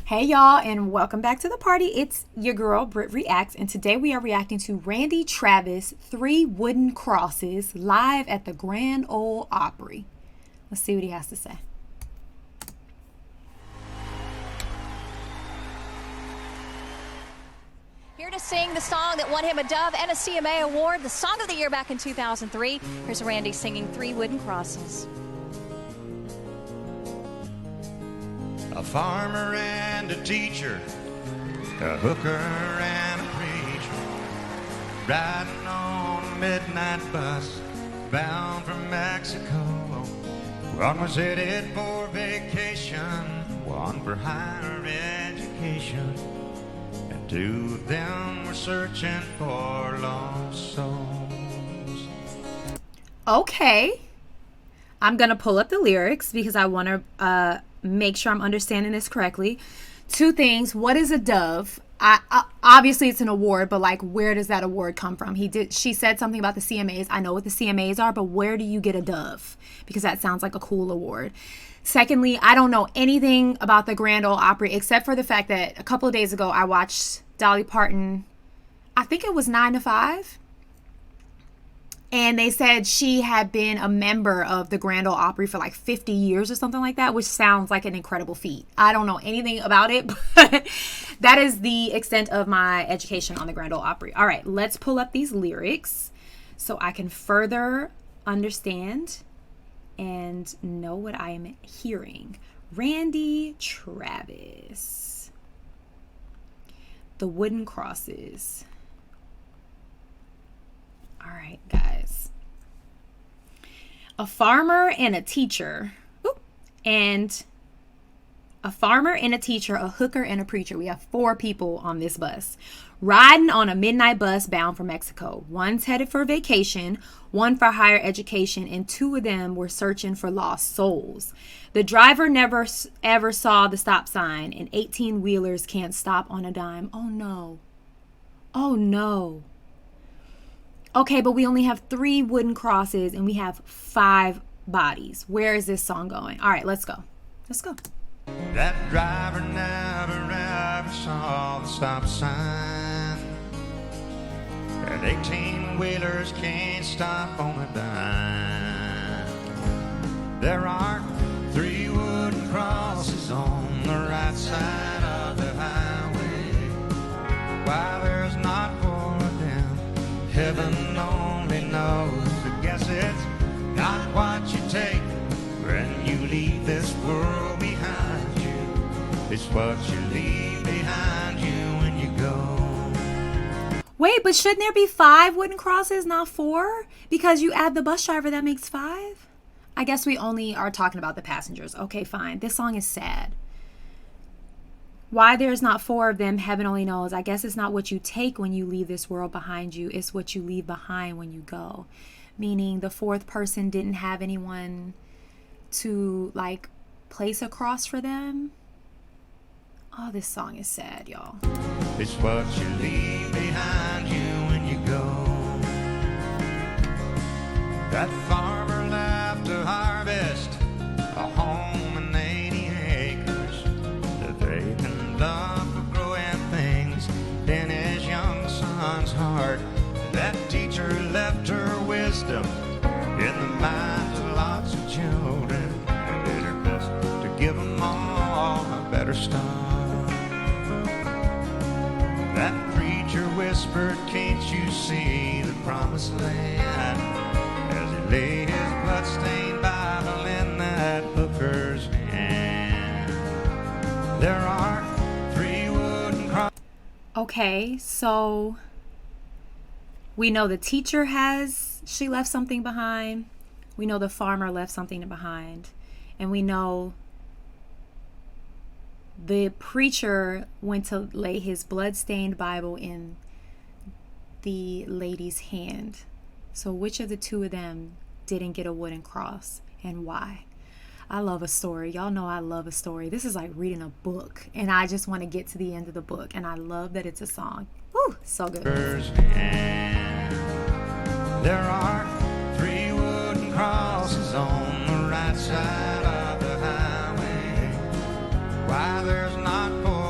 Hey y'all, and welcome back to the party. It's your girl Britt Reacts, and today we are reacting to Randy Travis' Three Wooden Crosses live at the Grand Ole Opry. Let's see what he has to say. Here to sing the song that won him a Dove and a CMA award, the Song of the Year back in 2003. Here's Randy singing Three Wooden Crosses. A farmer and a teacher, a hooker and a preacher, riding on a midnight bus bound for Mexico. One was headed for vacation, one for higher education, and two of them were searching for lost souls. Okay, I'm gonna pull up the lyrics because I want to make sure I'm understanding this correctly. Two things. What is a dove? Obviously it's an award, but like, where does that award come from? She said something about the CMAs. I know what the CMAs are, but where do you get a dove? Because that sounds like a cool award. Secondly, I don't know anything about the Grand Ole Opry except for the fact that a couple of days ago I watched Dolly Parton. I think it was 9 to 5. And they said she had been a member of the Grand Ole Opry for like 50 years or something like that, which sounds like an incredible feat. I don't know anything about it, but that is the extent of my education on the Grand Ole Opry. All right, let's pull up these lyrics so I can further understand and know what I am hearing. Randy Travis. The Wooden Crosses. All right, guys. A farmer and a teacher. And a farmer and a teacher, a hooker and a preacher. We have 4 people on this bus. Riding on a midnight bus bound for Mexico. One's headed for vacation, one for higher education, and 2 of them were searching for lost souls. The driver never ever saw the stop sign, and 18-wheelers can't stop on a dime. Oh no. Oh no. Okay, but we only have 3 wooden crosses and we have 5 bodies. Where is this song going? All right, let's go. Let's go. That driver never ever saw the stop sign, and 18-wheelers can't stop on a dime. There are 3 wooden crosses on the right side of the highway. Why there's not 4 of them, heaven only knows. I guess it's not what you take when you leave this world behind you. It's what you leave behind you when you go. Wait, but shouldn't there be 5 wooden crosses, not 4? Because you add the bus driver, that makes 5? I guess we only are talking about the passengers. Okay, fine. This song is sad. Why there's not 4 of them, heaven only knows. I guess it's not what you take when you leave this world behind you. It's what you leave behind when you go. Meaning the 4th person didn't have anyone to like place a cross for them. Oh, this song is sad, y'all. It's what you leave behind you when you go. That farmer left to harvest a home and 80 acres that they can love for growing things in his young son's heart. That teacher left her wisdom in the minds of lots of children and did her best to give them all a better start. That preacher whispered, can't you see the promised land, as he laid his bloodstained Bible in that hooker's hand. There are 3 wooden crosses. Okay, so we know the teacher she left something behind. We know the farmer left something behind. And we know the preacher went to lay his blood-stained Bible in the lady's hand. So which of the 2 of them didn't get a wooden cross, and why? I love a story. Y'all know I love a story. This is like reading a book, and I just want to get to the end of the book, and I love that it's a song. Woo, so good. There are 3 wooden crosses on the right side of the highway. Why there's not 4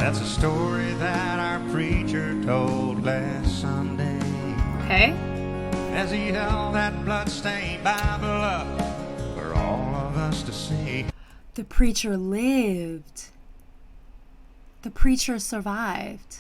That's a story that our preacher told last Sunday. Okay. As he held that bloodstained Bible up for all of us to see. The preacher lived. The preacher survived.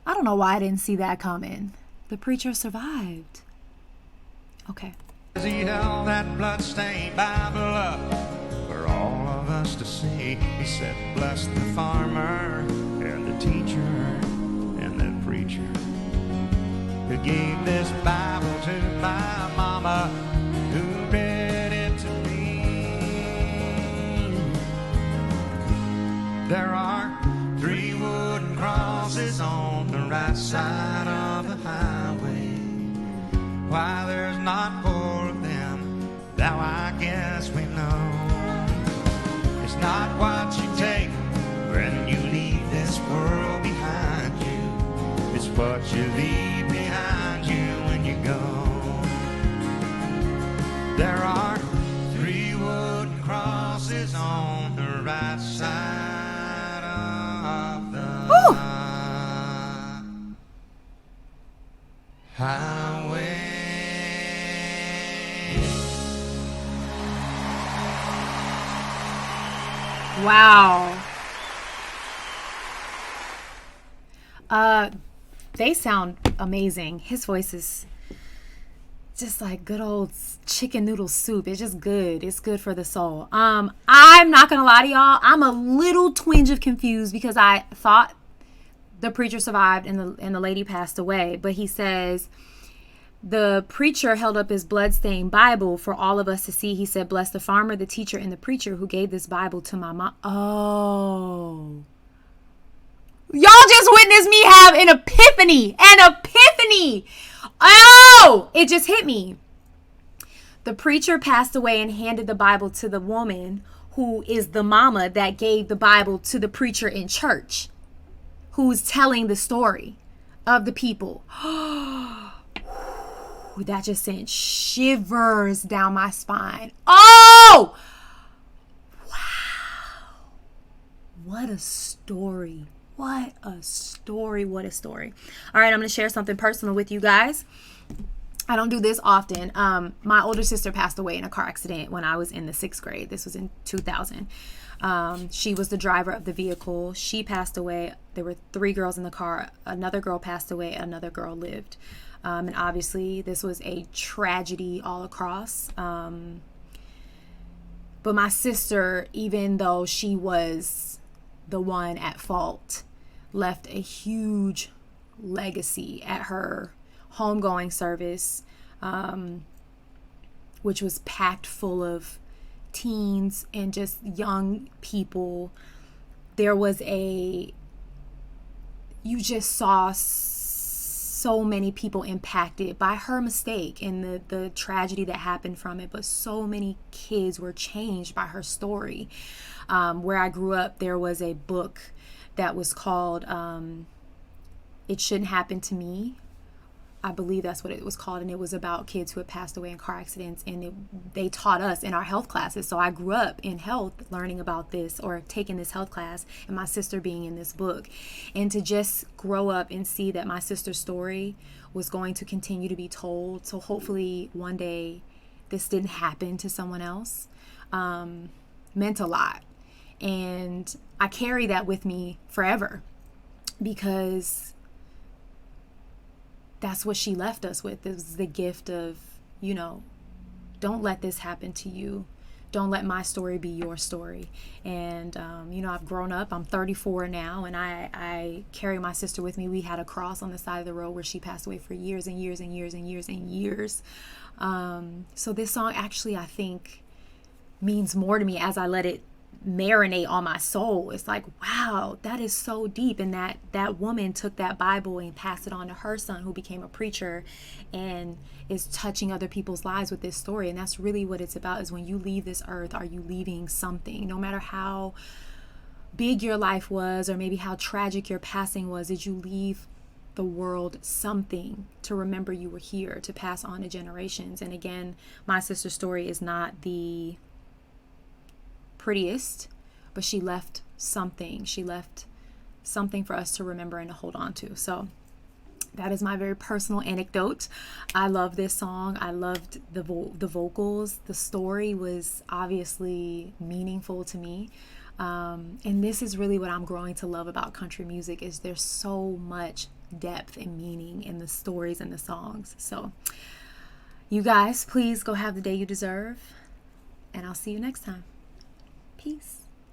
I don't know why I didn't see that coming. The preacher survived. Okay. As he held that bloodstained Bible up for all of us to see, he said, bless the farmer and the teacher and the preacher who gave this Bible to my mama, who read it to me. There are 3 wooden crosses on the right side of the highway. Why there's not 4 of them, thou I guess we know. It's not what you take when you leave this world behind you. It's what you leave behind you when you go. There are 3 wooden crosses on the right side of the highway. Wow. They sound amazing. His voice is just like good old chicken noodle soup. It's just good. It's good for the soul. I'm not gonna lie to y'all. I'm a little twinge of confused because I thought the preacher survived and the lady passed away. But he says the preacher held up his bloodstained Bible for all of us to see. He said, bless the farmer, the teacher, and the preacher who gave this Bible to my mom. Oh. Y'all just witnessed me have an epiphany. An epiphany. Oh, it just hit me. The preacher passed away and handed the Bible to the woman who is the mama that gave the Bible to the preacher in church, who's telling the story of the people. That just sent shivers down my spine. Oh! Wow. What a story. What a story. What a story. All right, I'm going to share something personal with you guys. I don't do this often. My older sister passed away in a car accident when I was in the 6th grade. This was in 2000. She was the driver of the vehicle. She passed away. There were 3 girls in the car. Another girl passed away. Another girl lived. And obviously this was a tragedy all across. But my sister, even though she was the one at fault, left a huge legacy at her homegoing service, which was packed full of teens and just young people. There was you just saw so many people impacted by her mistake and the tragedy that happened from it, but so many kids were changed by her story. Where I grew up, there was a book that was called It Shouldn't Happen to Me. I believe that's what it was called, and it was about kids who had passed away in car accidents, and they taught us in our health classes. So I grew up in health learning about this, or taking this health class, and my sister being in this book. And to just grow up and see that my sister's story was going to continue to be told, so hopefully one day this didn't happen to someone else, meant a lot. And I carry that with me forever, because that's what she left us with. It was the gift of, don't let this happen to you. Don't let my story be your story. And, I've grown up. I'm 34 now, and I carry my sister with me. We had a cross on the side of the road where she passed away for years and years and years and years and years. So this song actually, I think, means more to me as I let it marinate on my soul. It's like, wow, that is so deep. And that woman took that Bible and passed it on to her son, who became a preacher and is touching other people's lives with this story. And that's really what it's about, is when you leave this earth, are you leaving something? No matter how big your life was, or maybe how tragic your passing was, did you leave the world something to remember you were here, to pass on to generations? And again, my sister's story is not the prettiest, but she left something. She left something for us to remember and to hold on to. So that is my very personal anecdote. I love this song. I loved the vocals. The story was obviously meaningful to me. And this is really what I'm growing to love about country music, is there's so much depth and meaning in the stories and the songs. So you guys, please go have the day you deserve, and I'll see you next time. Peace.